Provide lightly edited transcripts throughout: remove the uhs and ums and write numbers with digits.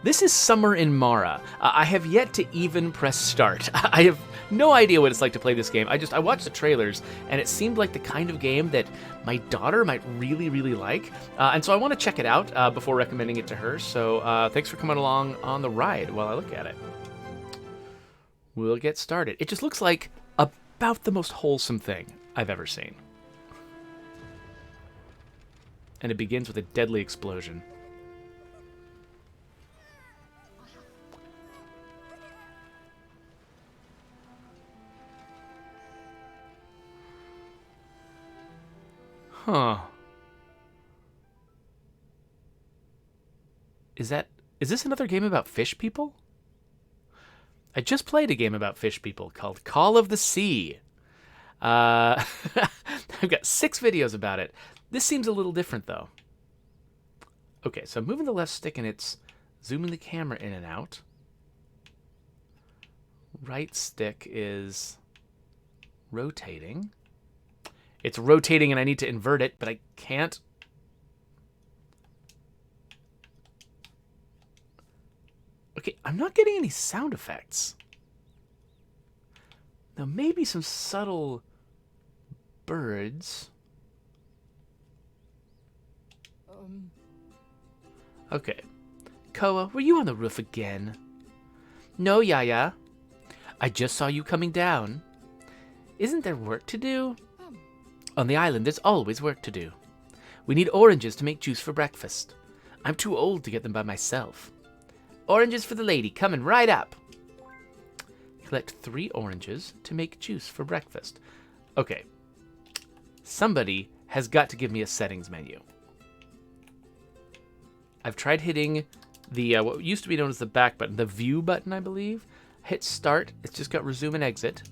This is Summer in Mara. I have yet to even press start. I have no idea what it's like to play this game. I watched the trailers, and it seemed like the kind of game that my daughter might really, really like. And so I want to check it out before recommending it to her. So thanks for coming along on the ride while I look at it. We'll get started. It just looks like about the most wholesome thing I've ever seen. And it begins with a deadly explosion. Huh. Is this another game about fish people? I just played a game about fish people called Call of the Sea. I've got 6 videos about it. This seems a little different, though. Okay, so I'm moving the left stick, and it's zooming the camera in and out. Right stick is rotating. It's rotating, and I need to invert it, but I can't. Okay, I'm not getting any sound effects. Now, maybe some subtle birds. Okay. Koa, were you on the roof again? No, Yaya. I just saw you coming down. Isn't there work to do? On the island, there's always work to do. We need oranges to make juice for breakfast. I'm too old to get them by myself. Oranges for the lady, coming right up. Collect 3 oranges to make juice for breakfast. Okay. Somebody has got to give me a settings menu. I've tried hitting the, what used to be known as the back button, the view button, I believe. Hit start. It's just got resume and exit.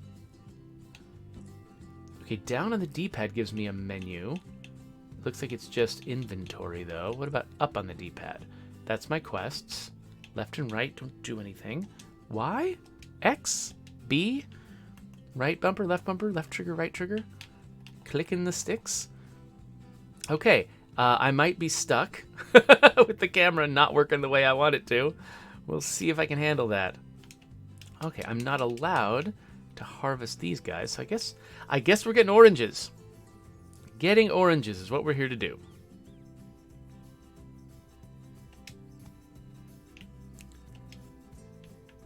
Okay, down on the D-pad gives me a menu. Looks like it's just inventory, though. What about up on the D-pad? That's my quests. Left and right don't do anything. Y? X? B? Right bumper, left trigger, right trigger. Clicking the sticks. Okay, I might be stuck with the camera not working the way I want it to. We'll see if I can handle that. Okay, I'm not allowed to harvest these guys, so I guess we're getting oranges. Getting oranges is what we're here to do.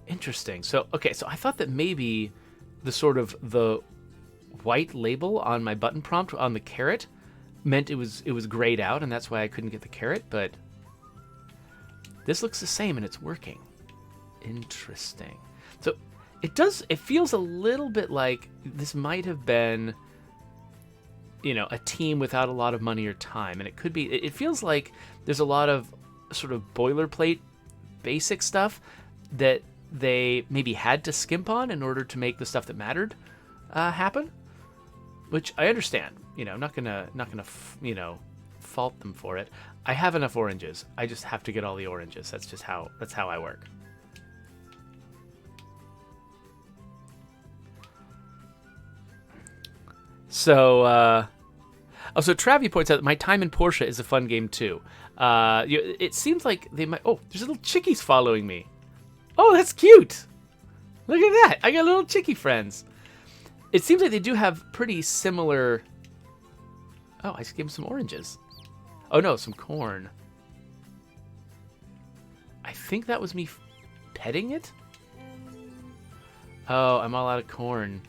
Interesting. So, okay, so I thought that maybe the white label on my button prompt on the carrot meant it was grayed out, and that's why I couldn't get the carrot, but this looks the same and it's working. Interesting. So it feels a little bit like this might have been, a team without a lot of money or time, and it feels like there's a lot of sort of boilerplate basic stuff that they maybe had to skimp on in order to make the stuff that mattered happen, which I understand. I'm not gonna fault them for it. I have enough oranges. I just have to get all the oranges. That's how I work. So, so Travi points out that My Time in Portia is a fun game too. It seems like they might. Oh, there's little chickies following me. Oh, that's cute. Look at that. I got little chickie friends. It seems like they do have pretty similar. Oh, I just gave them some oranges. Oh no, some corn. I think that was me petting it. Oh, I'm all out of corn.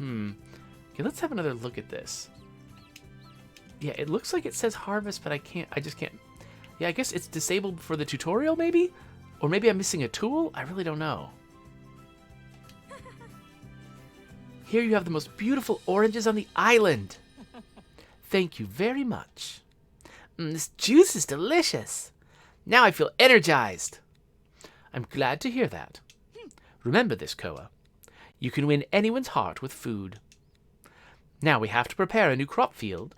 Okay, let's have another look at this. Yeah, it looks like it says harvest, but I just can't. Yeah, I guess it's disabled for the tutorial, maybe? Or maybe I'm missing a tool? I really don't know. Here you have the most beautiful oranges on the island. Thank you very much. This juice is delicious. Now I feel energized. I'm glad to hear that. Remember this, Koa. You can win anyone's heart with food. Now we have to prepare a new crop field.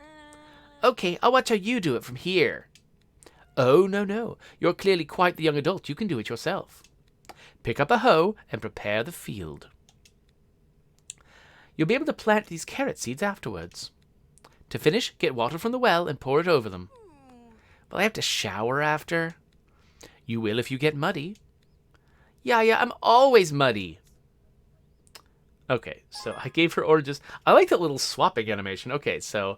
Okay, I'll watch how you do it from here. Oh, no. You're clearly quite the young adult. You can do it yourself. Pick up a hoe and prepare the field. You'll be able to plant these carrot seeds afterwards. To finish, get water from the well and pour it over them. Will I have to shower after? You will if you get muddy. Yeah, I'm always muddy. Okay, so I gave her oranges. I like that little swapping animation. Okay, so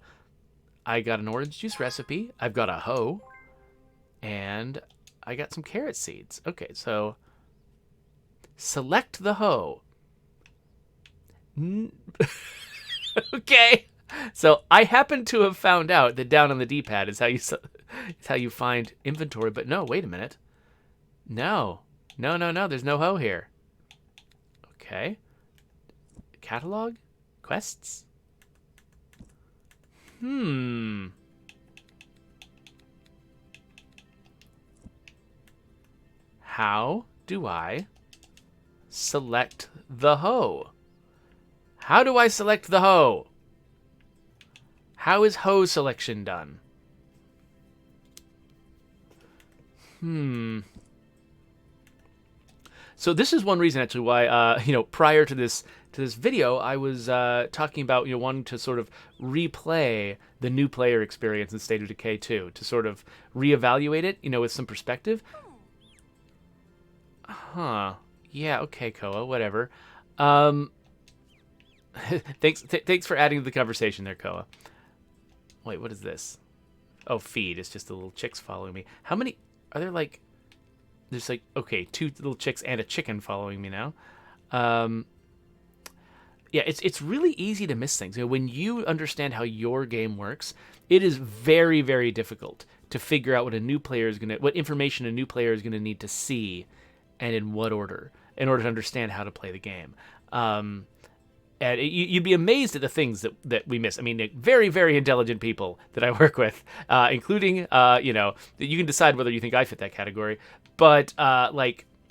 I got an orange juice recipe. I've got a hoe. And I got some carrot seeds. Okay, so select the hoe. Okay. So I happen to have found out that down on the D-pad is how you find inventory, but no, wait a minute. No. There's no hoe here. Okay. Catalog? Quests? How do I select the hoe? How do I select the hoe? How is hoe selection done? So this is one reason actually why prior to this video I was talking about wanting to sort of replay the new player experience in State of Decay 2 to sort of reevaluate it with some perspective. Huh. Yeah, okay, Koa, whatever. Thanks for adding to the conversation there, Koa. Wait, what is this? Oh, feed. It's just the little chicks following me. How many are there? Like, there's like, okay, 2 little chicks and a chicken following me now. Yeah, it's really easy to miss things. When you understand how your game works, it is very, very difficult to figure out what what information a new player is gonna need to see, and in what order, in order to understand how to play the game. And you'd be amazed at the things that we miss. I mean, very, very intelligent people that I work with, including, you can decide whether you think I fit that category. But,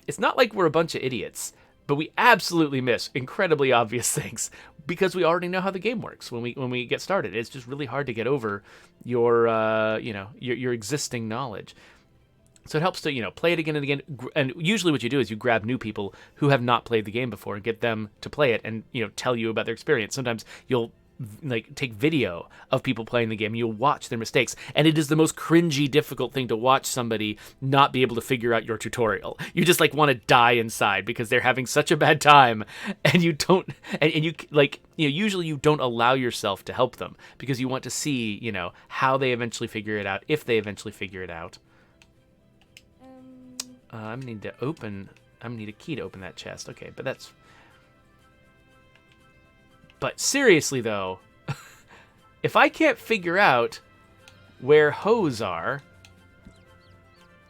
it's not like we're a bunch of idiots, but we absolutely miss incredibly obvious things because we already know how the game works when we get started. It's just really hard to get over your existing knowledge. So it helps to, play it again and again. And usually what you do is you grab new people who have not played the game before and get them to play it and, tell you about their experience. Sometimes you'll take video of people playing the game. You'll watch their mistakes. And it is the most cringy, difficult thing to watch somebody not be able to figure out your tutorial. You just want to die inside because they're having such a bad time. And you don't, and you usually you don't allow yourself to help them because you want to see, how they eventually figure it out, if they eventually figure it out. I'm gonna need a key to open that chest. Okay, but seriously though, if I can't figure out where hoes are,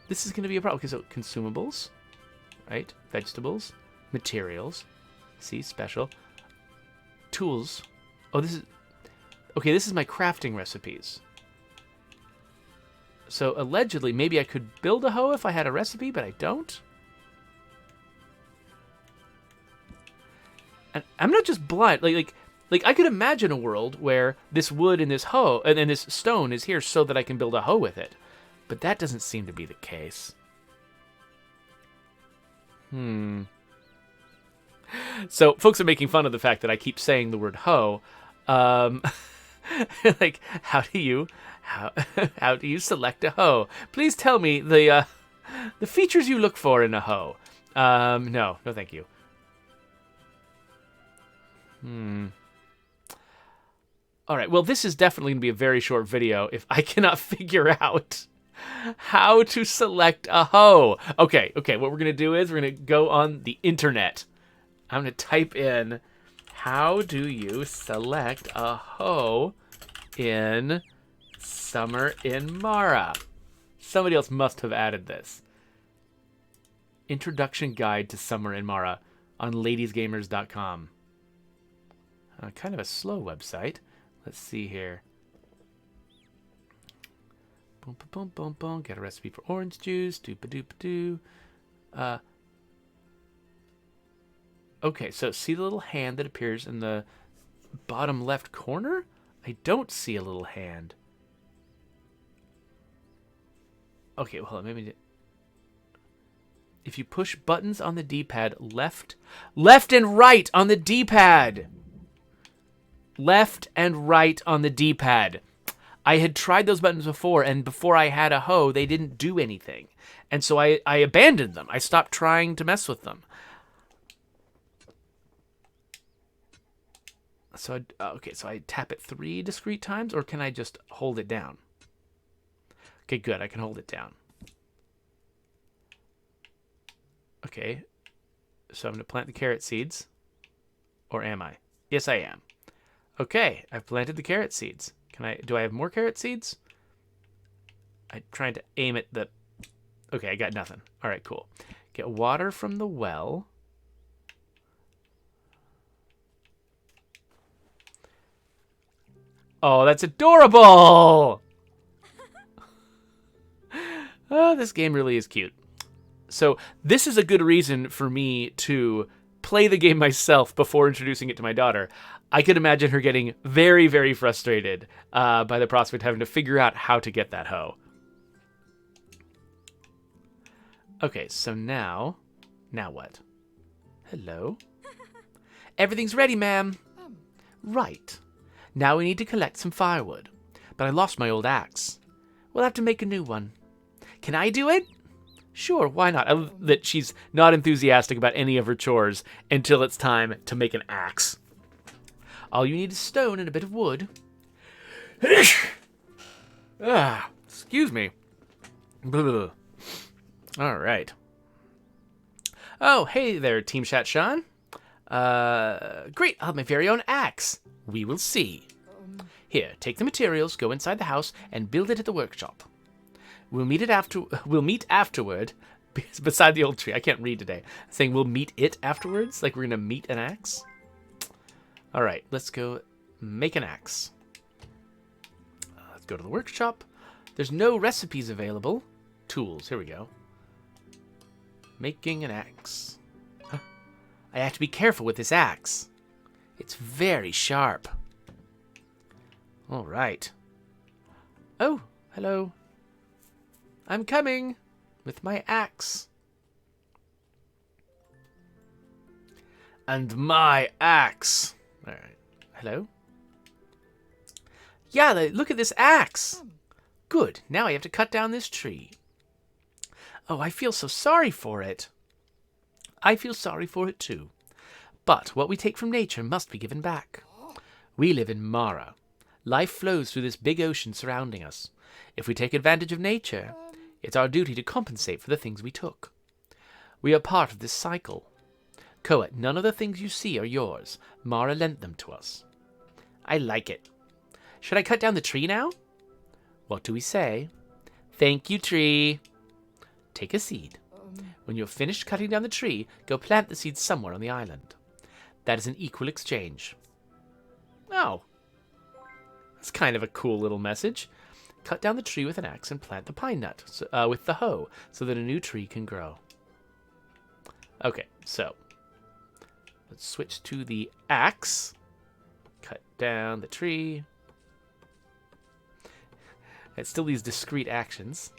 this is gonna be a problem. Okay, so consumables, right? Vegetables, materials, see, special, tools. Oh, this is my crafting recipes. So allegedly, maybe I could build a hoe if I had a recipe, but I don't. And I'm not just blind. Like I could imagine a world where this wood and this hoe and then this stone is here so that I can build a hoe with it, but that doesn't seem to be the case. So folks are making fun of the fact that I keep saying the word hoe. Like, how do you select a hoe? Please tell me the features you look for in a hoe. No, thank you. All right, well, this is definitely going to be a very short video if I cannot figure out how to select a hoe. Okay, what we're going to do is we're going to go on the internet. I'm going to type in, how do you select a hoe in Summer in Mara? Somebody else must have added this. Introduction Guide to Summer in Mara on ladiesgamers.com. Kind of a slow website. Let's see here. Boom, boom, boom, boom. Get a recipe for orange juice. Doop-a-doop-a-doo. Okay, so see the little hand that appears in the bottom left corner? I don't see a little hand. Okay, well, maybe if you push buttons on the D-pad, left and right on the D-pad. Left and right on the D-pad. I had tried those buttons before, and before I had a hoe, they didn't do anything. And so I abandoned them. I stopped trying to mess with them. So, so I tap it 3 discrete times, or can I just hold it down? Okay, good. I can hold it down. Okay. So I'm going to plant the carrot seeds. Or am I? Yes, I am. Okay, I've planted the carrot seeds. Do I have more carrot seeds? I'm trying to aim at the... Okay, I got nothing. All right, cool. Get water from the well. Oh, that's adorable! Oh, this game really is cute. So this is a good reason for me to play the game myself before introducing it to my daughter. I could imagine her getting very, very frustrated by the prospect of having to figure out how to get that hoe. Okay, so now what? Hello? Everything's ready, ma'am. Right. Now we need to collect some firewood. But I lost my old axe. We'll have to make a new one. Can I do it? Sure, why not? I love that she's not enthusiastic about any of her chores until it's time to make an axe. All you need is stone and a bit of wood. Excuse me. Blah. All right. Oh, hey there, Team Chat Sean. Great, I'll have my very own axe. We will see. Here, take the materials, go inside the house, and build it at the workshop. We'll meet afterward beside the old tree. I can't read today. Saying we'll meet it afterwards, like we're gonna meet an axe. All right, let's go make an axe. Let's go to the workshop. There's no recipes available. Tools. Here we go. Making an axe. Huh. I have to be careful with this axe. It's very sharp. All right. Oh, hello. I'm coming with my axe. And my axe. All right. Hello? Yeah, look at this axe. Good. Now I have to cut down this tree. Oh, I feel so sorry for it. I feel sorry for it too. But what we take from nature must be given back. We live in Mara. Life flows through this big ocean surrounding us. If we take advantage of nature, it's our duty to compensate for the things we took. We are part of this cycle. Koa, none of the things you see are yours. Mara lent them to us. I like it. Should I cut down the tree now? What do we say? Thank you, tree. Take a seed. When you're finished cutting down the tree, go plant the seed somewhere on the island. That is an equal exchange. Oh. That's kind of a cool little message. Cut down the tree with an axe and plant the pine nut with the hoe so that a new tree can grow. Okay, so let's switch to the axe. Cut down the tree. It's still these discrete actions.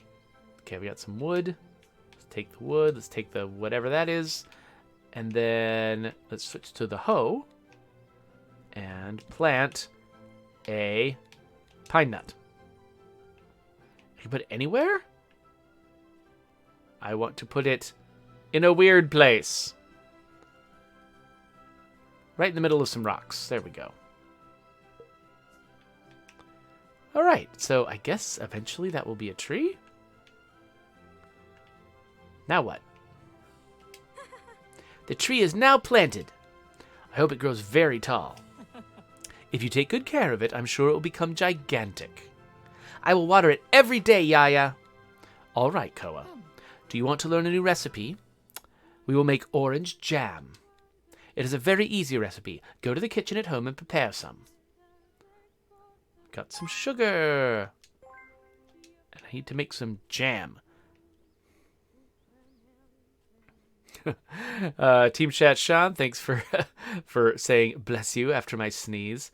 Okay, we got some wood. Let's take the wood. Let's take the whatever that is. And then let's switch to the hoe and plant a pine nut. You can put it anywhere? I want to put it in a weird place. Right in the middle of some rocks. There we go. All right, so I guess eventually that will be a tree. Now what? The tree is now planted. I hope it grows very tall. If you take good care of it, I'm sure it will become gigantic. I will water it every day, Yaya. All right, Koa. Do you want to learn a new recipe? We will make orange jam. It is a very easy recipe. Go to the kitchen at home and prepare some. Got some sugar. And I need to make some jam. Team Chat Sean, thanks for for saying bless you after my sneeze.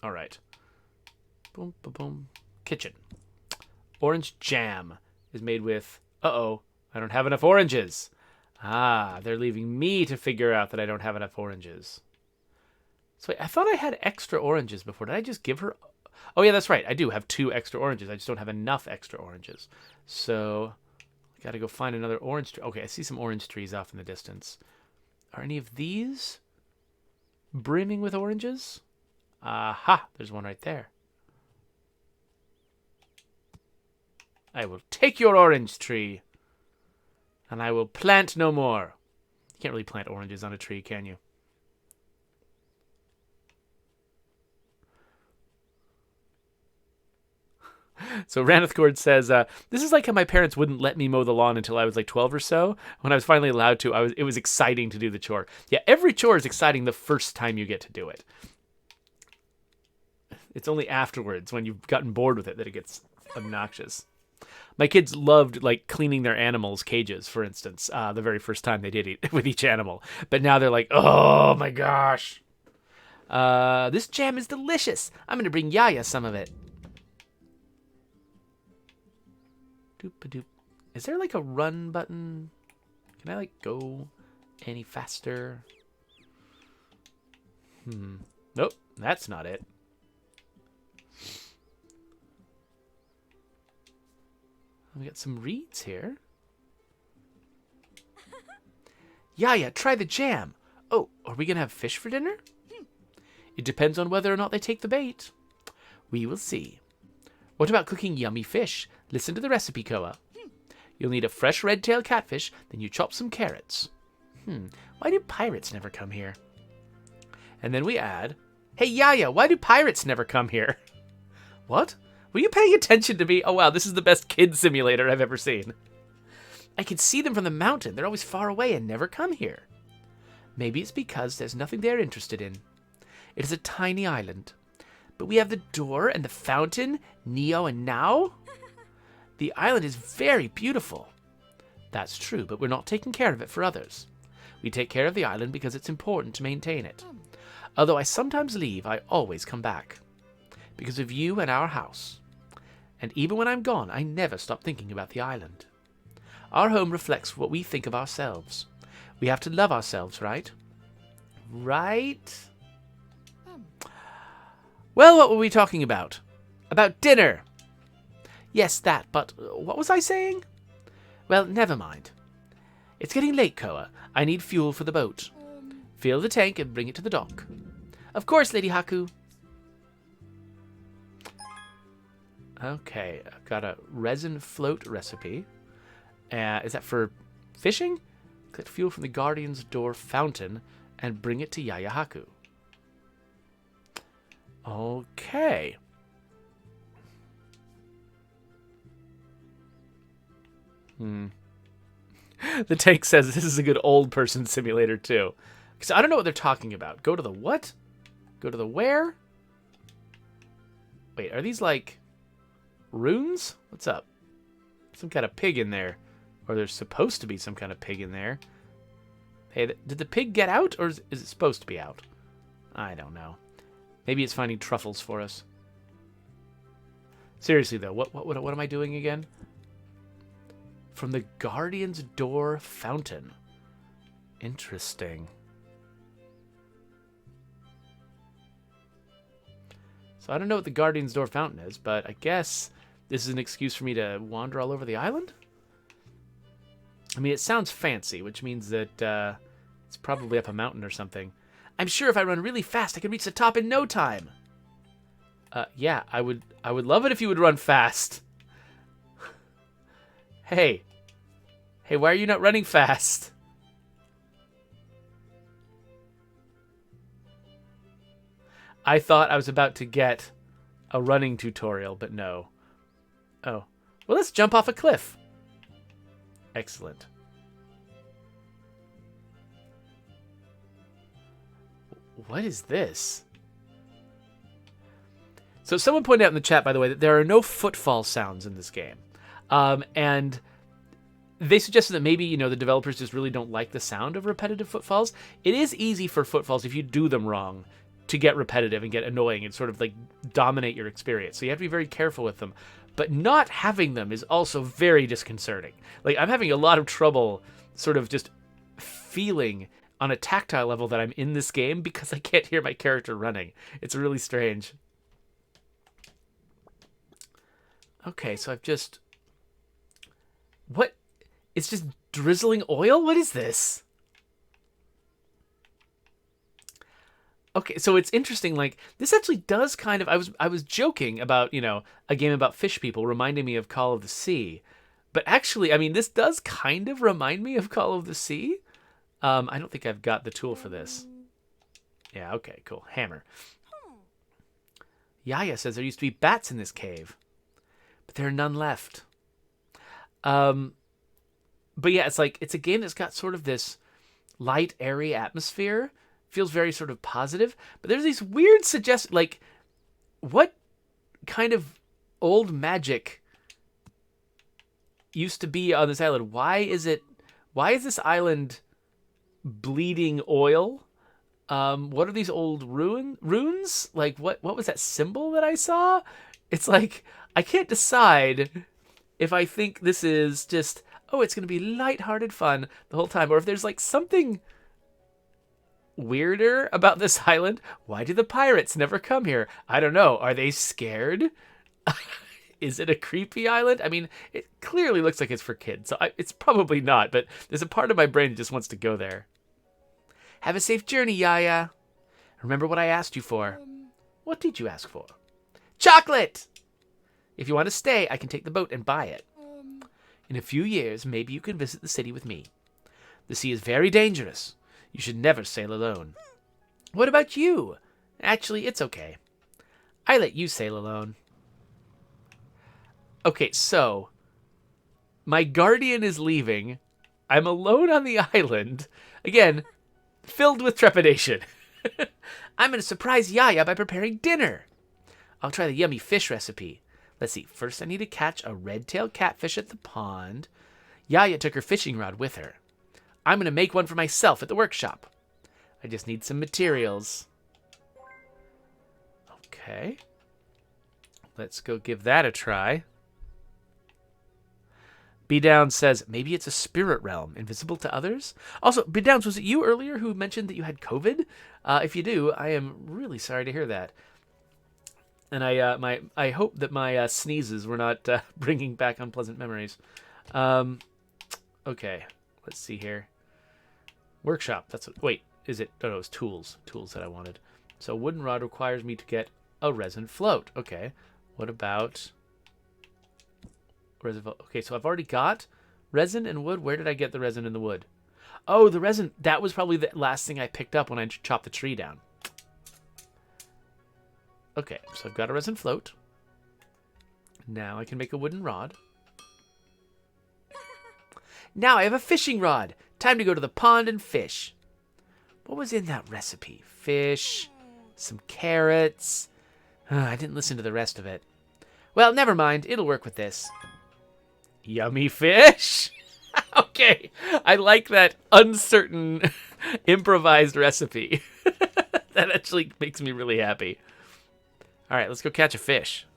All right. Boom, boom, boom. Kitchen. Orange jam is made with... Uh-oh. I don't have enough oranges. Ah, they're leaving me to figure out that I don't have enough oranges. So wait, I thought I had extra oranges before. Did I just give her... Oh, yeah, that's right. I do have 2 extra oranges. I just don't have enough extra oranges. So I got to go find another orange tree. Okay, I see some orange trees off in the distance. Are any of these brimming with oranges? Aha, there's one right there. I will take your orange tree, and I will plant no more. You can't really plant oranges on a tree, can you? So Ranithcord says, this is like how my parents wouldn't let me mow the lawn until I was like 12 or so. When I was finally allowed to, it was exciting to do the chore. Yeah, every chore is exciting the first time you get to do it. It's only afterwards, when you've gotten bored with it, that it gets obnoxious. My kids loved like cleaning their animals' cages, for instance, the very first time they did it with each animal. But now they're like, oh my gosh. This jam is delicious. I'm going to bring Yaya some of it. Doop-a-doop. Is there like a run button? Can I like go any faster? Nope, that's not it. We got some reeds here. Yaya, try the jam. Oh, are we gonna have fish for dinner? It depends on whether or not they take the bait. We will see. What about cooking yummy fish? Listen to the recipe, Koa. You'll need a fresh red-tailed catfish, then you chop some carrots. Why do pirates never come here? And then we add, hey, Yaya, why do pirates never come here? What? Were you paying attention to me? Oh, wow, this is the best kid simulator I've ever seen. I can see them from the mountain. They're always far away and never come here. Maybe it's because there's nothing they're interested in. It is a tiny island. But we have the door and the fountain, Neo and Now. The island is very beautiful. That's true, but we're not taking care of it for others. We take care of the island because it's important to maintain it. Although I sometimes leave, I always come back. Because of you and our house. And even when I'm gone, I never stop thinking about the island. Our home reflects what we think of ourselves. We have to love ourselves, right? Right? Well, what were we talking about? About dinner! Yes, that, but what was I saying? Well, never mind. It's getting late, Koa. I need fuel for the boat. Fill the tank and bring it to the dock. Of course, Lady Haku. Okay, I've got a resin float recipe. Is that for fishing? Collect fuel from the Guardian's Door fountain and bring it to Yaya Haku. Okay. The tank says this is a good old person simulator too. Because I don't know what they're talking about. Go to the what? Go to the where? Wait, are these like runes? What's up? Some kind of pig in there. Or there's supposed to be some kind of pig in there. Hey, did the pig get out? Or is it supposed to be out? I don't know. Maybe it's finding truffles for us. Seriously though, what am I doing again? From the Guardian's Door fountain. Interesting. So I don't know what the Guardian's Door fountain is, but I guess this is an excuse for me to wander all over the island? I mean, it sounds fancy, which means that it's probably up a mountain or something. I'm sure if I run really fast, I can reach the top in no time. Yeah, I would love it if you would run fast. Hey, why are you not running fast? I thought I was about to get a running tutorial, but no. Oh, well, let's jump off a cliff. Excellent. What is this? So someone pointed out in the chat, by the way, that there are no footfall sounds in this game. And they suggested that maybe, the developers just really don't like the sound of repetitive footfalls. It is easy for footfalls, if you do them wrong, to get repetitive and get annoying and sort of like dominate your experience. So you have to be very careful with them. But not having them is also very disconcerting. Like, I'm having a lot of trouble sort of just feeling on a tactile level that I'm in this game because I can't hear my character running. It's really strange. Okay, so I've just... What? It's just drizzling oil? What is this? Okay, so it's interesting, like, this actually does kind of... I was joking about, you know, a game about fish people reminding me of Call of the Sea. But actually, I mean, this does kind of remind me of Call of the Sea. I don't think I've got the tool for this. Yeah, okay, cool. Hammer. Yaya says there used to be bats in this cave, but there are none left. But yeah, it's like, it's a game that's got sort of this light, airy atmosphere. Feels very sort of positive, but there's these weird suggestions, like, what kind of old magic used to be on this island? Why is this island bleeding oil? What are these old runes? Like, what was that symbol that I saw? It's like, I can't decide if I think this is just, oh, it's going to be lighthearted fun the whole time, or if there's like something weirder about this island. Why do the pirates never come here? I don't know. Are they scared? Is it a creepy island? I mean, it clearly looks like it's for kids, so it's probably not, but there's a part of my brain that just wants to go there. Have a safe journey, Yaya. Remember what I asked you for. What did you ask for? Chocolate! If you want to stay, I can take the boat and buy it. In a few years, maybe you can visit the city with me. The sea is very dangerous. You should never sail alone. What about you? Actually, it's okay. I let you sail alone. Okay, so my guardian is leaving. I'm alone on the island. Again, filled with trepidation. I'm going to surprise Yaya by preparing dinner. I'll try the yummy fish recipe. Let's see. First, I need to catch a red-tailed catfish at the pond. Yaya took her fishing rod with her. I'm going to make one for myself at the workshop. I just need some materials. Okay. Let's go give that a try. B-Down says, maybe it's a spirit realm, invisible to others? Also, B-Downs, was it you earlier who mentioned that you had COVID? If you do, I am really sorry to hear that. And I hope that my sneezes were not bringing back unpleasant memories. Okay, let's see here. Workshop, that's what, wait, is it, oh no, it's tools that I wanted. So wooden rod requires me to get a resin float. Okay, what about resin float? Okay, so I've already got resin and wood. Where did I get the resin and the wood? Oh, the resin, that was probably the last thing I picked up when I chopped the tree down. Okay, so I've got a resin float. Now I can make a wooden rod. Now I have a fishing rod. Time to go to the pond and fish. What was in that recipe? Fish, some carrots. I didn't listen to the rest of it. Well, never mind. It'll work with this. Yummy fish? Okay, I like that uncertain, improvised recipe. That actually makes me really happy. All right, let's go catch a fish.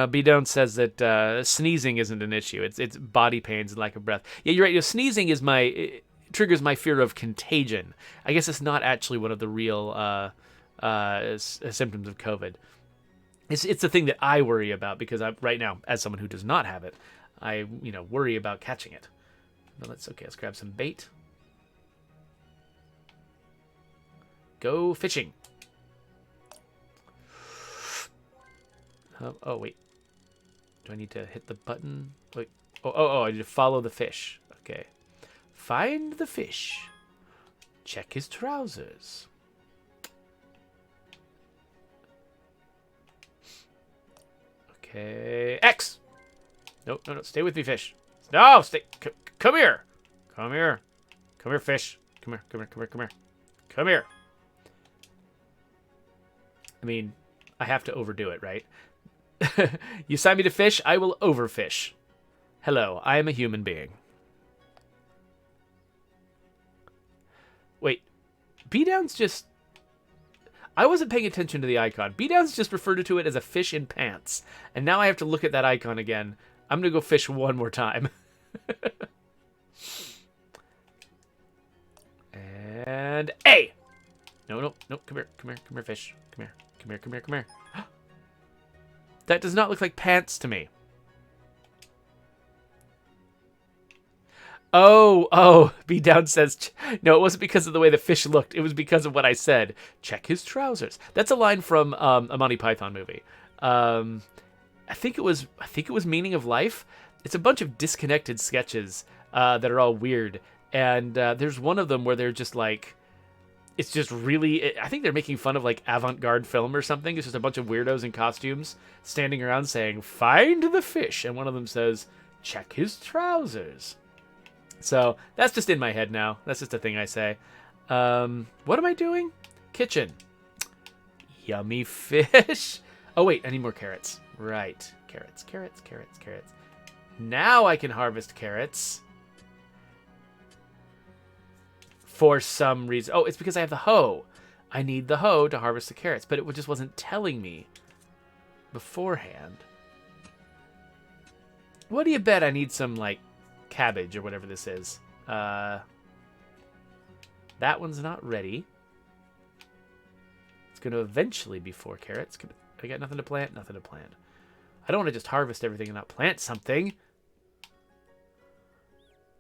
B-Down says that sneezing isn't an issue. It's body pains and lack of breath. Yeah, you're right. You know, sneezing is it triggers my fear of contagion. I guess it's not actually one of the real symptoms of COVID. It's the thing that I worry about because right now, as someone who does not have it, I worry about catching it. But let's grab some bait. Go fishing. Oh, wait. Do I need to hit the button? Wait. Oh, I need to follow the fish. Okay. Find the fish. Check his trousers. Okay. X! No. Stay with me, fish. No, stay. Come here. Come here. Come here, fish. Come here. Come here. I mean, I have to overdo it, right? You sign me to fish, I will overfish. Hello, I am a human being. Wait, B-Down's just... I wasn't paying attention to the icon. B-Down's just referred to it as a fish in pants. And now I have to look at that icon again. I'm going to go fish one more time. And hey! No, come here, fish. Come here. That does not look like pants to me. Oh, B Down says, no, it wasn't because of the way the fish looked. It was because of what I said. Check his trousers. That's a line from a Monty Python movie. I think it was Meaning of Life. It's a bunch of disconnected sketches that are all weird. And there's one of them where they're just like, it's just really, I think they're making fun of like avant-garde film or something. It's just a bunch of weirdos in costumes standing around saying, find the fish. And one of them says, check his trousers. So that's just in my head now. That's just a thing I say. What am I doing? Kitchen. Yummy fish. Oh, wait, I need more carrots. Right. Carrots. Now I can harvest carrots. For some reason. Oh, it's because I have the hoe. I need the hoe to harvest the carrots, but it just wasn't telling me beforehand. What do you bet I need some, like, cabbage or whatever this is? That one's not ready. It's going to eventually be 4 carrots. I got nothing to plant? Nothing to plant. I don't want to just harvest everything and not plant something.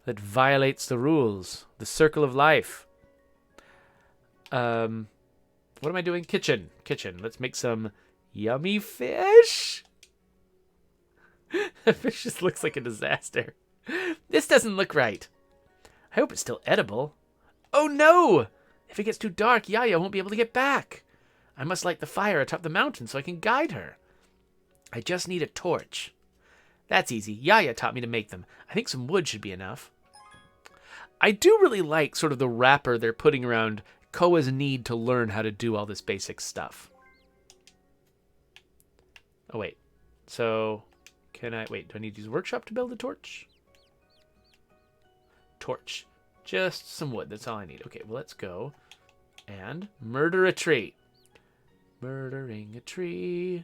That violates the rules. The circle of life. What am I doing? Kitchen. Let's make some yummy fish. The fish just looks like a disaster. This doesn't look right. I hope it's still edible. Oh no! If it gets too dark, Yaya won't be able to get back. I must light the fire atop the mountain so I can guide her. I just need a torch. That's easy. Yaya taught me to make them. I think some wood should be enough. I do really like sort of the wrapper they're putting around Koa's need to learn how to do all this basic stuff. Oh, wait. So, do I need to use workshop to build a torch? Torch. Just some wood. That's all I need. Okay, well, let's go and murder a tree. Murdering a tree.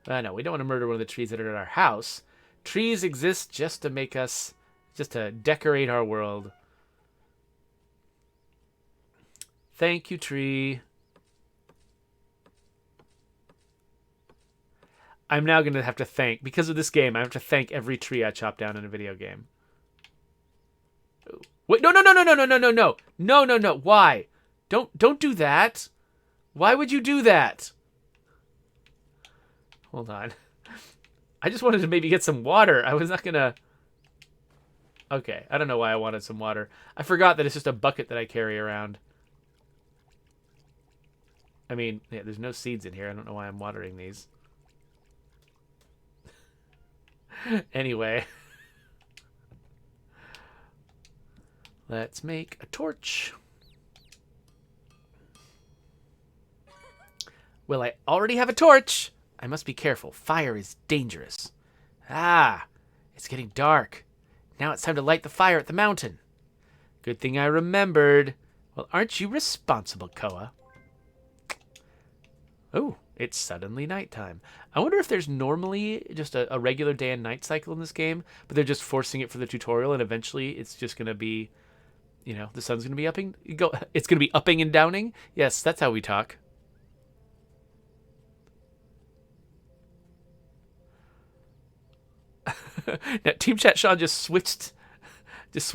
No, we don't want to murder one of the trees that are at our house. Trees exist just to make us, just to decorate our world. Thank you, tree. I'm now going to have to thank, because of this game, I have to thank every tree I chop down in a video game. Wait, no. No. Why? Don't do that. Why would you do that? Hold on. I just wanted to maybe get some water. I was not gonna... Okay, I don't know why I wanted some water. I forgot that it's just a bucket that I carry around. I mean, yeah, there's no seeds in here. I don't know why I'm watering these. Anyway. Let's make a torch. Well, I already have a torch. I must be careful. Fire is dangerous. Ah, it's getting dark. Now it's time to light the fire at the mountain. Good thing I remembered. Well, aren't you responsible, Koa? Oh, it's suddenly nighttime. I wonder if there's normally just a regular day and night cycle in this game, but they're just forcing it for the tutorial, and eventually it's just going to be, you know, the sun's going to be upping. It's going to be upping and downing. Yes, that's how we talk. Now, Team Chat Sean just switched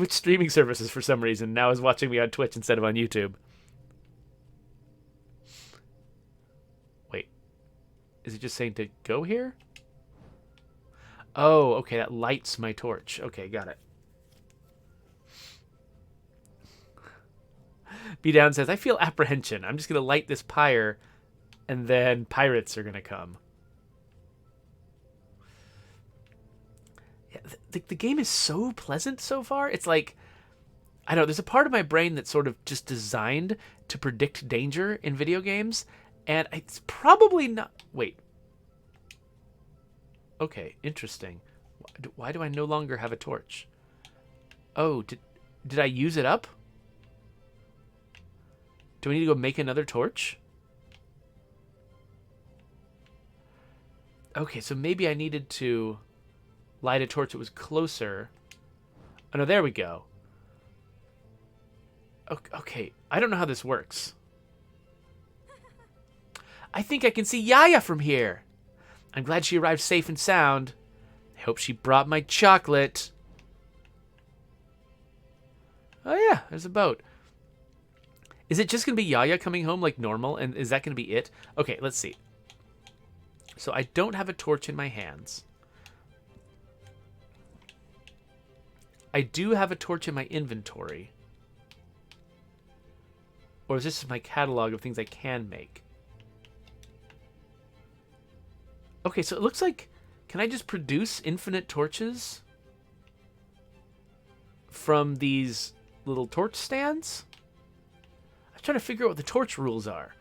streaming services for some reason. Now is watching me on Twitch instead of on YouTube. Wait, is it just saying to go here? Oh, okay, that lights my torch. Okay, got it. B Down says, I feel apprehension. I'm just going to light this pyre, and then pirates are going to come. The game is so pleasant so far. It's like, I don't know, there's a part of my brain that's sort of just designed to predict danger in video games, and it's probably not... Wait. Okay, interesting. Why do I no longer have a torch? Oh, did I use it up? Do I need to go make another torch? Okay, so maybe I needed to light a torch that was closer. Oh, no, there we go. Okay, I don't know how this works. I think I can see Yaya from here. I'm glad she arrived safe and sound. I hope she brought my chocolate. Oh yeah, there's a boat. Is it just going to be Yaya coming home like normal? And is that going to be it? Okay, let's see. So I don't have a torch in my hands. I do have a torch in my inventory. Or is this my catalog of things I can make? Okay, so it looks like... Can I just produce infinite torches? From these little torch stands? I'm trying to figure out what the torch rules are.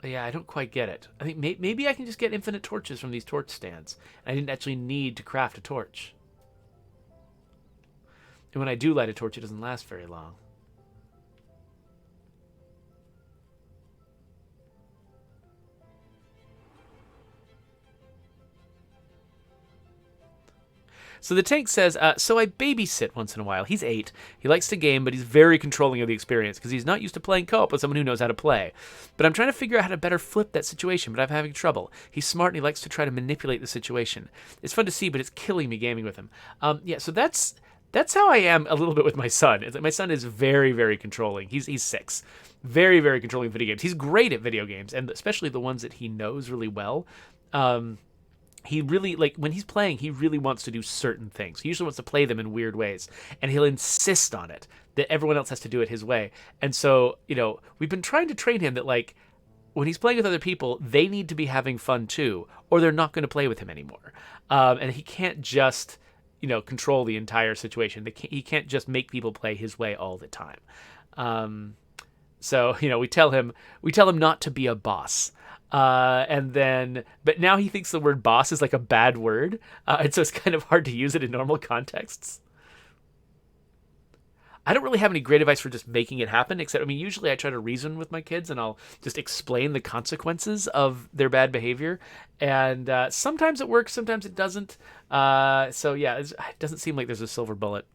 Yeah, I don't quite get it. I think maybe I can just get infinite torches from these torch stands. I didn't actually need to craft a torch. And when I do light a torch, it doesn't last very long. So the tank says, so I babysit once in a while. He's 8. He likes to game, but he's very controlling of the experience because he's not used to playing co-op with someone who knows how to play. But I'm trying to figure out how to better flip that situation, but I'm having trouble. He's smart and he likes to try to manipulate the situation. It's fun to see, but it's killing me gaming with him. Yeah, so that's how I am a little bit with my son. It's like my son is very, very controlling. He's 6. Very, very controlling video games. He's great at video games, and especially the ones that he knows really well. He really, like, when he's playing, he really wants to do certain things. He usually wants to play them in weird ways, and he'll insist on it, that everyone else has to do it his way. And so, we've been trying to train him that, like, when he's playing with other people, they need to be having fun too, or they're not going to play with him anymore. And he can't just, control the entire situation. He can't just make people play his way all the time. So, we tell him not to be a boss. But now he thinks the word boss is like a bad word. And so it's kind of hard to use it in normal contexts. I don't really have any great advice for just making it happen, except, usually I try to reason with my kids and I'll just explain the consequences of their bad behavior. And sometimes it works, sometimes it doesn't. So yeah, it doesn't seem like there's a silver bullet.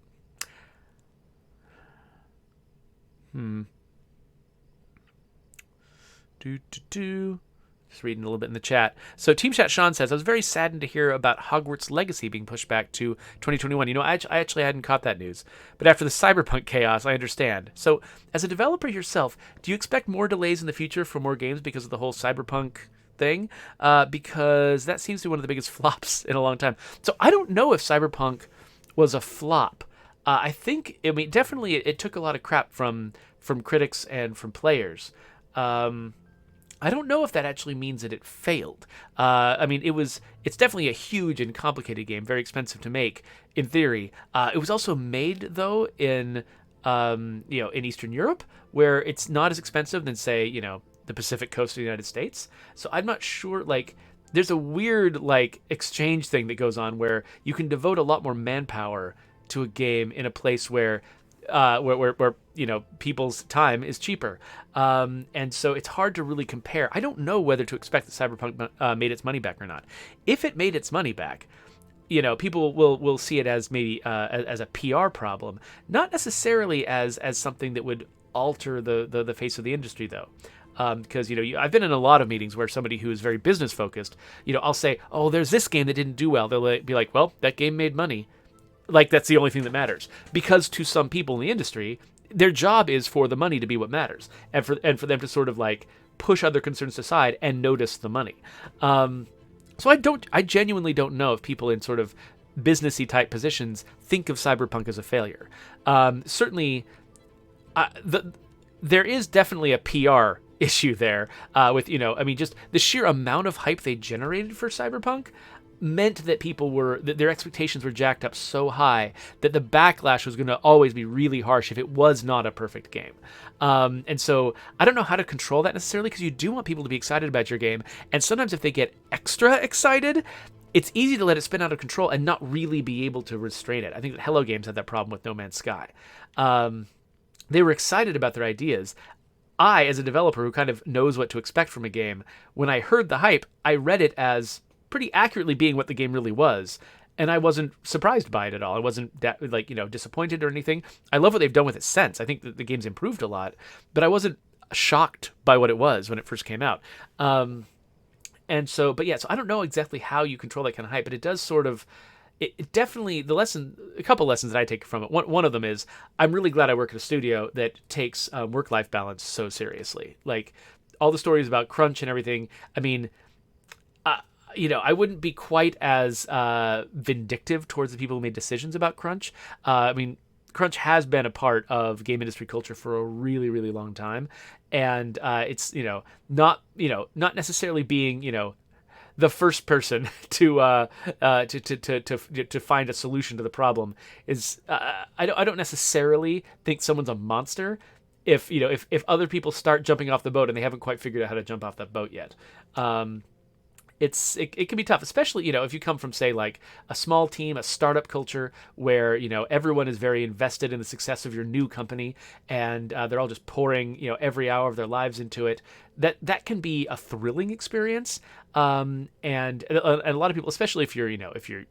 Just reading a little bit in the chat. So Team Chat Sean says, I was very saddened to hear about Hogwarts Legacy being pushed back to 2021. I actually hadn't caught that news. But after the cyberpunk chaos, I understand. So as a developer yourself, do you expect more delays in the future for more games because of the whole cyberpunk thing? Because that seems to be one of the biggest flops in a long time. So I don't know if cyberpunk was a flop. I think, definitely it took a lot of crap from critics and from players. I don't know if that actually means that it failed. It's definitely a huge and complicated game, very expensive to make in theory. It was also made though in Eastern Europe, where it's not as expensive than say, the Pacific coast of the United States. So I'm not sure, there's a weird exchange thing that goes on where you can devote a lot more manpower to a game in a place where people's time is cheaper, and so it's hard to really compare. I don't know whether to expect that Cyberpunk made its money back or not. If it made its money back, people will see it as maybe as a PR problem, not necessarily as something that would alter the face of the industry, though. Because I've been in a lot of meetings where somebody who is very business focused, I'll say, oh, there's this game that didn't do well. They'll be like, well, that game made money. That's the only thing that matters, because to some people in the industry, their job is for the money to be what matters, and for them to sort of push other concerns aside and notice the money. So I genuinely don't know if people in sort of businessy type positions think of Cyberpunk as a failure. Certainly, there is definitely a PR issue there with just the sheer amount of hype they generated for Cyberpunk meant that their expectations were jacked up so high that the backlash was going to always be really harsh if it was not a perfect game. And so I don't know how to control that necessarily, because you do want people to be excited about your game. And sometimes if they get extra excited, it's easy to let it spin out of control and not really be able to restrain it. I think that Hello Games had that problem with No Man's Sky. They were excited about their ideas. I, as a developer who kind of knows what to expect from a game, when I heard the hype, I read it as pretty accurately being what the game really was. And I wasn't surprised by it at all. I wasn't disappointed or anything. I love what they've done with it since. I think that the game's improved a lot, but I wasn't shocked by what it was when it first came out. And so, but yeah, so I don't know exactly how you control that kind of hype, but it does sort of, it definitely, a couple lessons that I take from it. One of them is I'm really glad I work at a studio that takes work-life balance so seriously. Like all the stories about crunch and everything. I mean, I wouldn't be quite as vindictive towards the people who made decisions about crunch. I mean, crunch has been a part of game industry culture for a really, really long time, and it's not necessarily being the first person to find a solution to the problem is I don't necessarily think someone's a monster if other people start jumping off the boat and they haven't quite figured out how to jump off that boat yet. It can be tough, especially if you come from, say, like a small team, a startup culture where everyone is very invested in the success of your new company, and they're all just pouring every hour of their lives into it. That can be a thrilling experience, and a lot of people, especially if you're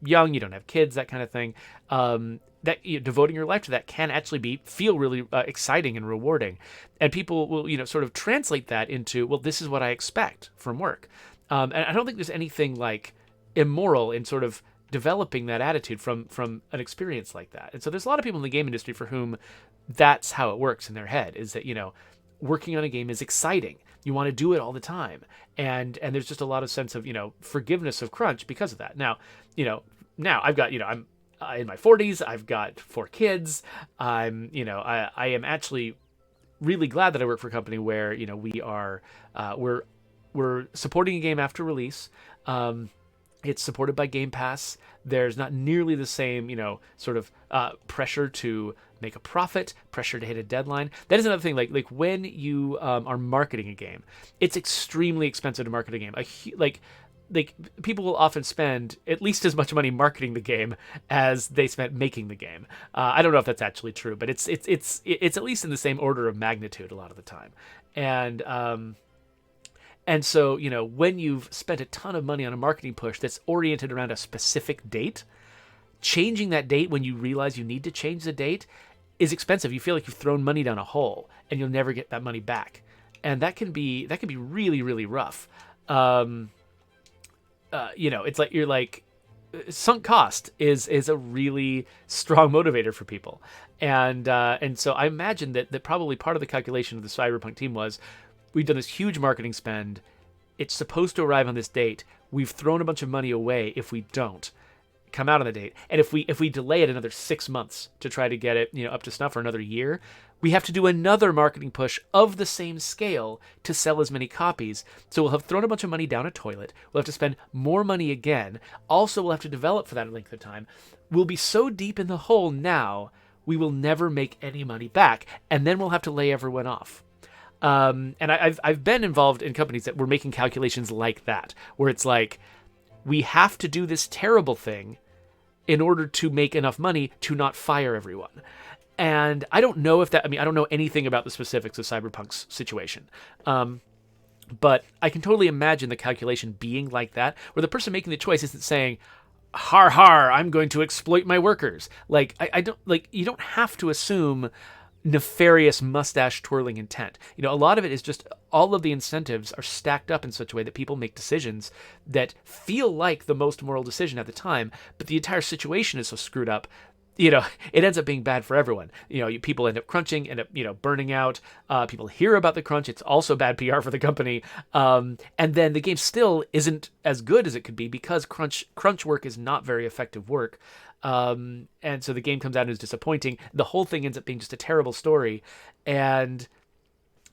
young, you don't have kids, that kind of thing. That devoting your life to that can actually feel really exciting and rewarding, and people will sort of translate that into, well, this is what I expect from work. And I don't think there's anything like immoral in sort of developing that attitude from an experience like that. And so there's a lot of people in the game industry for whom that's how it works in their head, is that working on a game is exciting. You want to do it all the time, and there's just a lot of sense of forgiveness of crunch because of that. Now I've got I'm in my 40s. I've got 4 kids. I am actually really glad that I work for a company where we are we're supporting a game after release. It's supported by Game Pass. There's not nearly the same, sort of pressure to make a profit, pressure to hit a deadline. That is another thing. Like when you are marketing a game, it's extremely expensive to market a game. Like people will often spend at least as much money marketing the game as they spent making the game. I don't know if that's actually true, but it's at least in the same order of magnitude a lot of the time. And so, when you've spent a ton of money on a marketing push that's oriented around a specific date, changing that date when you realize you need to change the date is expensive. You feel like you've thrown money down a hole and you'll never get that money back. And that can be really, really rough. It's like you're like, sunk cost is a really strong motivator for people. And so I imagine that probably part of the calculation of the Cyberpunk team was, we've done this huge marketing spend. It's supposed to arrive on this date. We've thrown a bunch of money away if we don't come out on the date. And if we delay it another 6 months to try to get it up to snuff, for another year, we have to do another marketing push of the same scale to sell as many copies. So we'll have thrown a bunch of money down a toilet. We'll have to spend more money again. Also, we'll have to develop for that length of time. We'll be so deep in the hole now, we will never make any money back. And then we'll have to lay everyone off. And I've been involved in companies that were making calculations like that, where it's like, we have to do this terrible thing in order to make enough money to not fire everyone. And I don't know I don't know anything about the specifics of Cyberpunk's situation. But I can totally imagine the calculation being like that, where the person making the choice isn't saying, har har, I'm going to exploit my workers. Like, you don't have to assume nefarious mustache twirling intent. A lot of it is just all of the incentives are stacked up in such a way that people make decisions that feel like the most moral decision at the time, but the entire situation is so screwed up, it ends up being bad for everyone. People end up crunching, end up, burning out. People hear about the crunch. It's also bad PR for the company. And then the game still isn't as good as it could be because crunch work is not very effective work. And so the game comes out and is disappointing. The whole thing ends up being just a terrible story. And,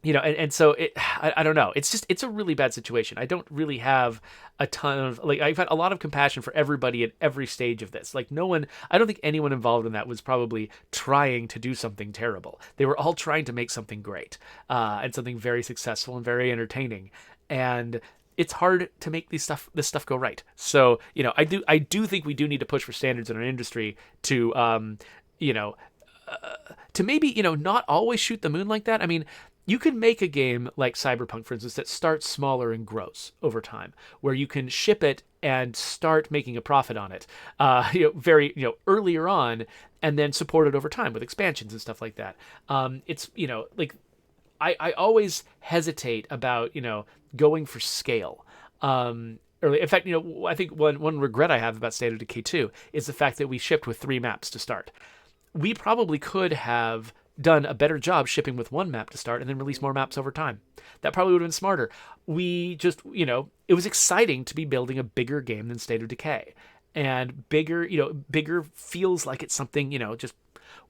and so I don't know. It's a really bad situation. I don't really have a ton of, I've had a lot of compassion for everybody at every stage of this. I don't think anyone involved in that was probably trying to do something terrible. They were all trying to make something great, and something very successful and very entertaining. And it's hard to make this stuff go right. So, I do think we do need to push for standards in our industry to maybe, not always shoot the moon like that. I mean, you can make a game like Cyberpunk, for instance, that starts smaller and grows over time, where you can ship it and start making a profit on it, very earlier on, and then support it over time with expansions and stuff like that. It's like I always hesitate about going for scale. Early. In fact, I think one regret I have about State of Decay 2 is the fact that we shipped with 3 maps to start. We probably could have done a better job shipping with 1 map to start and then release more maps over time. That probably would have been smarter. We just, it was exciting to be building a bigger game than State of Decay. And bigger feels like it's something, just,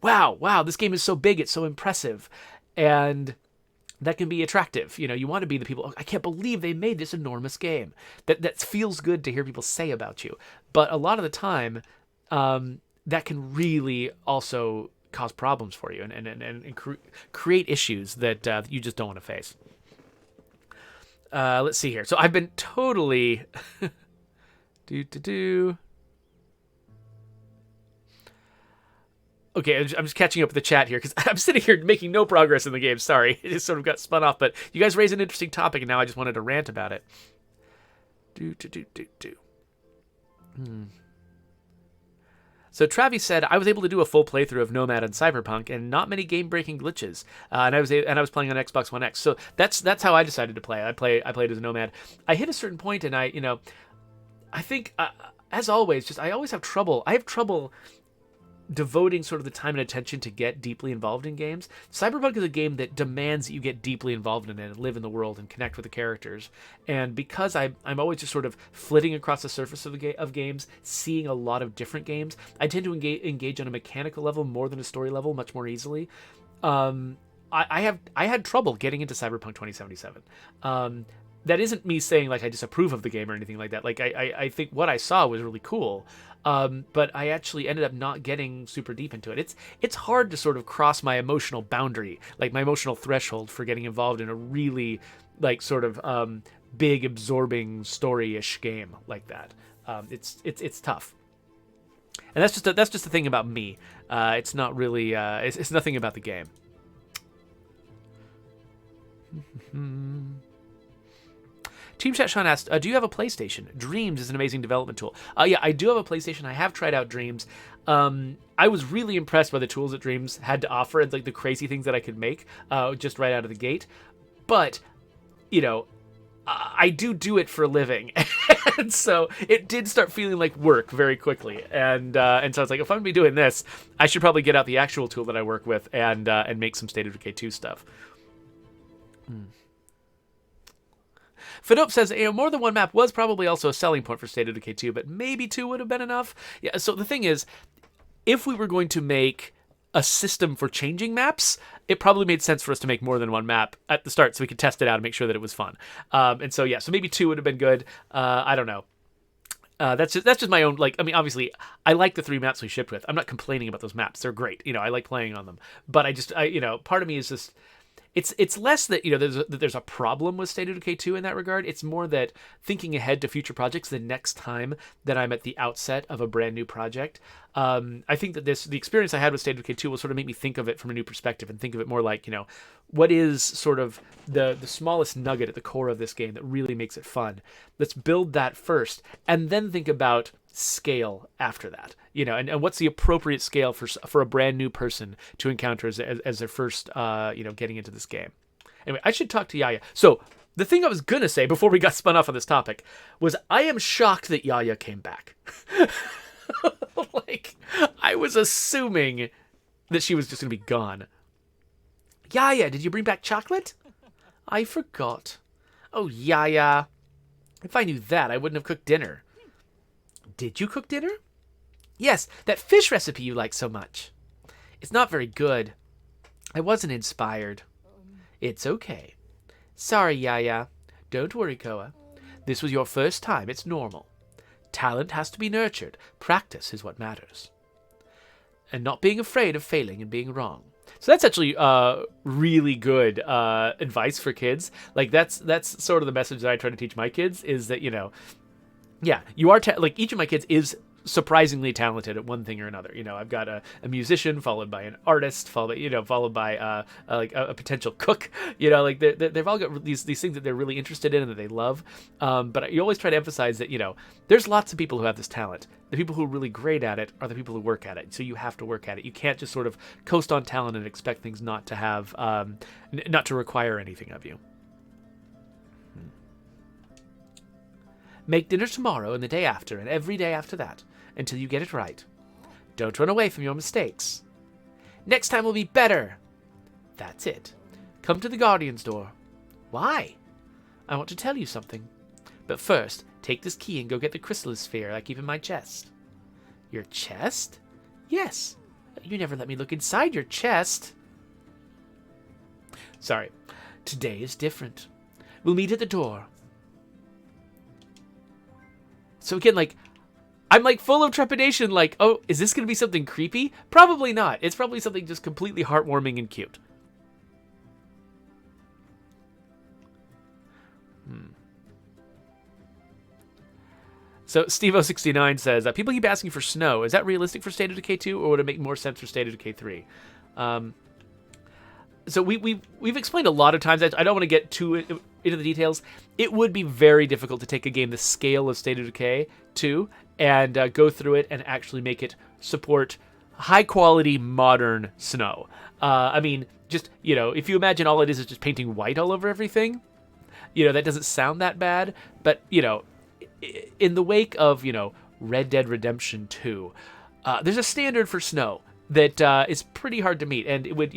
wow, this game is so big, it's so impressive. And that can be attractive. You want to be the people, oh, I can't believe they made this enormous game. That feels good to hear people say about you. But a lot of the time, that can really also cause problems for you and create issues that you just don't want to face. Let's see here. So I've been totally Okay, I'm just catching up with the chat here because I'm sitting here making no progress in the game. Sorry, it just sort of got spun off. But you guys raised an interesting topic, and now I just wanted to rant about it. So Travis said, I was able to do a full playthrough of Nomad and Cyberpunk, and not many game-breaking glitches. And I was playing on Xbox One X. So that's how I decided to play. I played as a Nomad. I hit a certain point, and I think as always, I always have trouble. I have trouble devoting sort of the time and attention to get deeply involved in games. Cyberpunk is a game that demands that you get deeply involved in it and live in the world and connect with the characters. And because I'm always just sort of flitting across the surface of games, seeing a lot of different games, I tend to engage on a mechanical level more than a story level much more easily. I had trouble getting into Cyberpunk 2077. That isn't me saying like I disapprove of the game or anything like that. Like I think what I saw was really cool. But I actually ended up not getting super deep into it. It's hard to sort of cross my emotional boundary, like my emotional threshold for getting involved in a really like sort of big absorbing story-ish game like that. It's tough. And that's just the thing about me. It's not really it's nothing about the game. Team Chat Sean asked, do you have a PlayStation? Dreams is an amazing development tool. Yeah, I do have a PlayStation. I have tried out Dreams. I was really impressed by the tools that Dreams had to offer and like the crazy things that I could make just right out of the gate. But, I do it for a living. And so it did start feeling like work very quickly. And so I was like, if I'm going to be doing this, I should probably get out the actual tool that I work with and make some State of Decay 2 stuff. Fidop says, more than 1 map was probably also a selling point for State of Decay 2, but maybe 2 would have been enough. Yeah. So the thing is, if we were going to make a system for changing maps, it probably made sense for us to make more than 1 map at the start so we could test it out and make sure that it was fun. And so, yeah, so maybe 2 would have been good. I don't know. That's just my own, obviously, I like the 3 maps we shipped with. I'm not complaining about those maps. They're great. I like playing on them. But part of me is just... It's less that there's a problem with State of Decay 2 in that regard. It's more that thinking ahead to future projects the next time that I'm at the outset of a brand new project. I think that the experience I had with State of Decay 2 will sort of make me think of it from a new perspective and think of it more like, what is sort of the smallest nugget at the core of this game that really makes it fun. Let's build that first and then think about scale after that, and what's the appropriate scale for a brand new person to encounter as their first, getting into this game. Anyway, I should talk to Yaya. So the thing I was going to say before we got spun off on this topic was I am shocked that Yaya came back. I was assuming that she was just going to be gone. Yaya, did you bring back chocolate? I forgot. Oh, Yaya. If I knew that, I wouldn't have cooked dinner. Did you cook dinner? Yes, that fish recipe you like so much. It's not very good. I wasn't inspired. It's okay. Sorry, Yaya. Don't worry, Koa. This was your first time. It's normal. Talent has to be nurtured. Practice is what matters. And not being afraid of failing and being wrong. So that's actually really good advice for kids. Like that's sort of the message that I try to teach my kids is that, yeah, you are each of my kids is surprisingly talented at one thing or another. I've got a musician followed by an artist, followed by like a potential cook. Like they've all got these things that they're really interested in and that they love. But you always try to emphasize that there's lots of people who have this talent. The people who are really great at it are the people who work at it. So you have to work at it. You can't just sort of coast on talent and expect things not to have not to require anything of you. Make dinner tomorrow and the day after and every day after that until you get it right. Don't run away from your mistakes. Next time will be better. That's it. Come to the Guardian's door. Why? I want to tell you something. But first, take this key and go get the crystal sphere I keep in my chest. Your chest? Yes. You never let me look inside your chest. Sorry. Today is different. We'll meet at the door. So again, I'm full of trepidation, oh, is this going to be something creepy? Probably not. It's probably something just completely heartwarming and cute. So Steve069 says, people keep asking for snow. Is that realistic for State of Decay 2, or would it make more sense for State of Decay 3? So we've explained a lot of times. I don't want to get too into the details. It would be very difficult to take a game the scale of State of Decay 2 and go through it and actually make it support high-quality, modern snow. I mean, just, if you imagine all it is just painting white all over everything, that doesn't sound that bad. But, in the wake of, Red Dead Redemption 2, there's a standard for snow that is pretty hard to meet. And it would,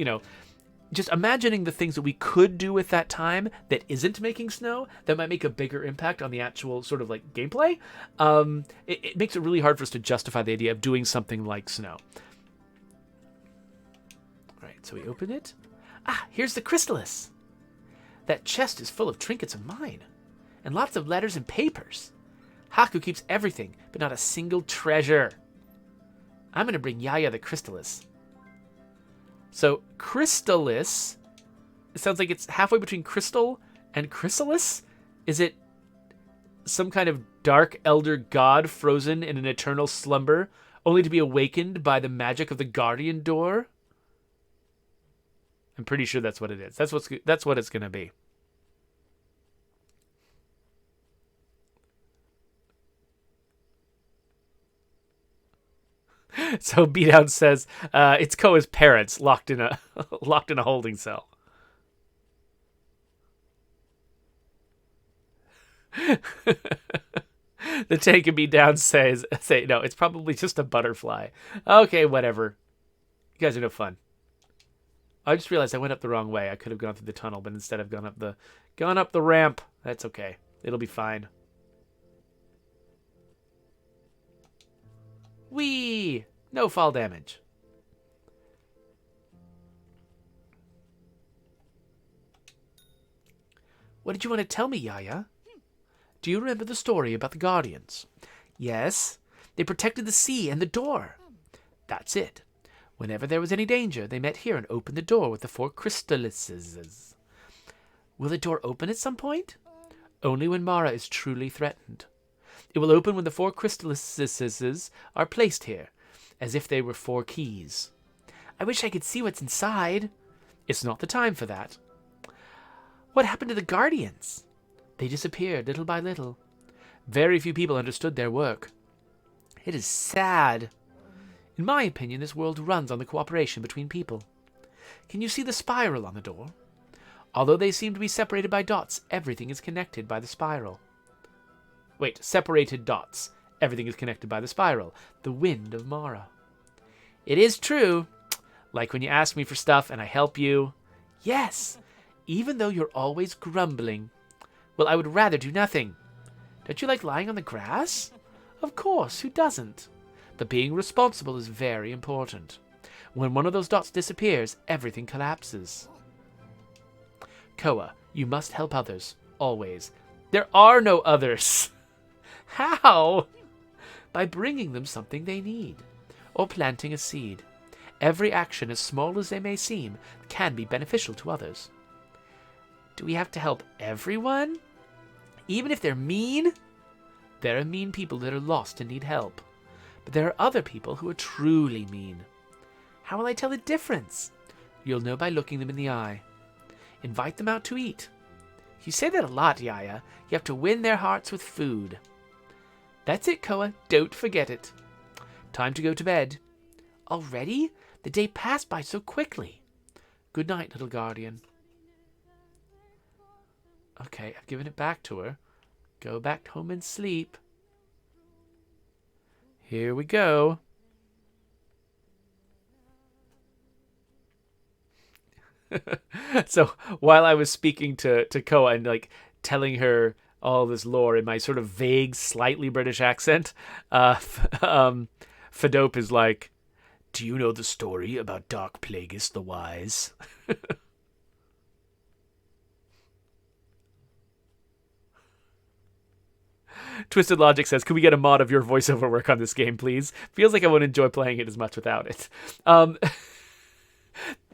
just imagining the things that we could do with that time that isn't making snow that might make a bigger impact on the actual sort of gameplay. It makes it really hard for us to justify the idea of doing something like snow. All right, so we open it. Ah, here's the chrysalis. That chest is full of trinkets of mine and lots of letters and papers. Haku keeps everything, but not a single treasure. I'm going to bring Yaya the chrysalis. So, Crystallis, it sounds like it's halfway between crystal and chrysalis? Is it some kind of dark elder god frozen in an eternal slumber, only to be awakened by the magic of the Guardian door? I'm pretty sure that's what it is. That's what it's going to be. So Beatdown says it's Koa's parents locked in a holding cell. The Tank and Beatdown say no, it's probably just a butterfly. Okay, whatever. You guys are no fun. I just realized I went up the wrong way. I could have gone through the tunnel, but instead I've gone up the ramp. That's okay. It'll be fine. Whee! No fall damage. What did you want to tell me, Yaya? Do you remember the story about the Guardians? Yes. They protected the sea and the door. That's it. Whenever there was any danger, they met here and opened the door with the 4 crystallises. Will the door open at some point? Only when Mara is truly threatened. It will open when the 4 crystallises are placed here, as if they were 4 keys. I wish I could see what's inside. It's not the time for that. What happened to the Guardians? They disappeared little by little. Very few people understood their work. It is sad. In my opinion, this world runs on the cooperation between people. Can you see the spiral on the door? Although they seem to be separated by dots, everything is connected by the spiral. Wait, separated dots. Everything is connected by the spiral. The wind of Mara. It is true. Like when you ask me for stuff and I help you. Yes, even though you're always grumbling. Well, I would rather do nothing. Don't you like lying on the grass? Of course, who doesn't? But being responsible is very important. When one of those dots disappears, everything collapses. Koa, you must help others, always. There are no others. How? By bringing them something they need, or planting a seed. Every action, as small as they may seem, can be beneficial to others. Do we have to help everyone? Even if they're mean? There are mean people that are lost and need help. But there are other people who are truly mean. How will I tell the difference? You'll know by looking them in the eye. Invite them out to eat. You say that a lot, Yaya. You have to win their hearts with food. That's it, Koa. Don't forget it. Time to go to bed. Already? The day passed by so quickly. Good night, little guardian. Okay, I've given it back to her. Go back home and sleep. Here we go. So while I was speaking to Koa and like telling her all this lore in my sort of vague, slightly British accent, Fadope is like, do you know the story about Dark Plagueis the Wise? Twisted Logic says, can we get a mod of your voiceover work on this game, please? Feels like I won't enjoy playing it as much without it.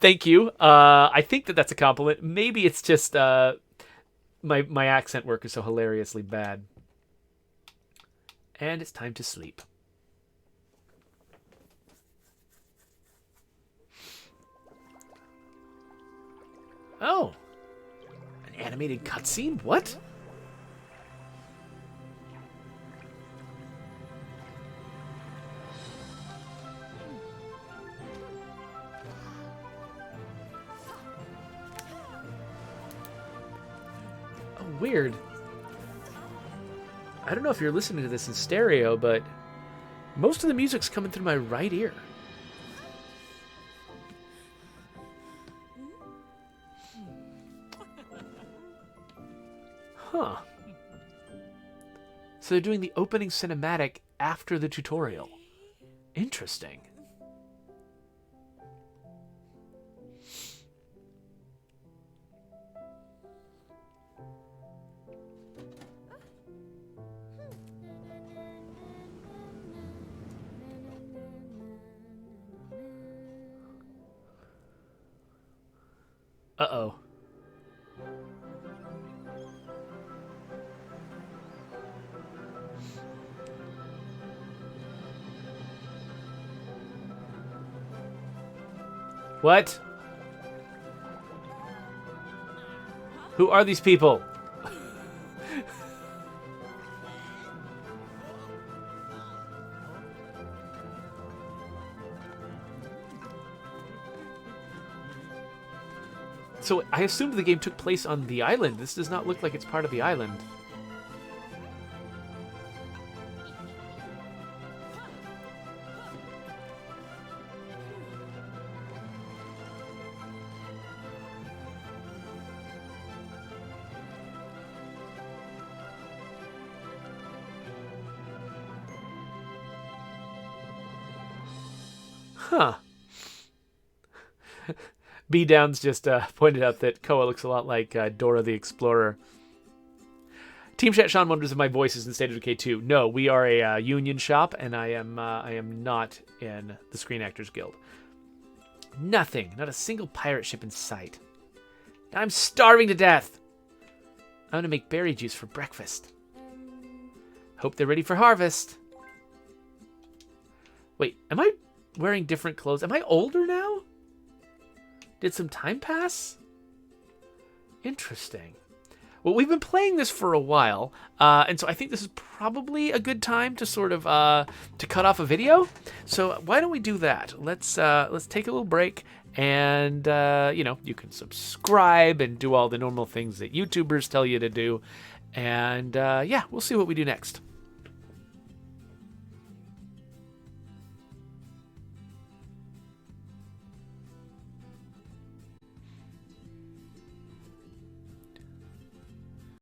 Thank you. I think that's a compliment. Maybe it's just my accent work is so hilariously bad. And it's time to sleep. Oh. An animated cutscene? What? Weird. I don't know if you're listening to this in stereo, but most of the music's coming through my right ear. Huh. So they're doing the opening cinematic after the tutorial. Interesting. Uh-oh. What? Who are these people? So I assumed the game took place on the island. This does not look like it's part of the island. Huh. B Downs just pointed out that Koa looks a lot like Dora the Explorer. Team Chat Sean wonders if my voice is in State of Decay 2. No, we are a union shop, and I am not in the Screen Actors Guild. Nothing, not a single pirate ship in sight. I'm starving to death. I'm gonna make berry juice for breakfast. Hope they're ready for harvest. Wait, am I wearing different clothes? Am I older now? Did some time pass? Interesting. Well, we've been playing this for a while, and so I think this is probably a good time to sort of to cut off a video. So why don't we do that? Let's take a little break, and you know, you can subscribe and do all the normal things that YouTubers tell you to do, and yeah, we'll see what we do next.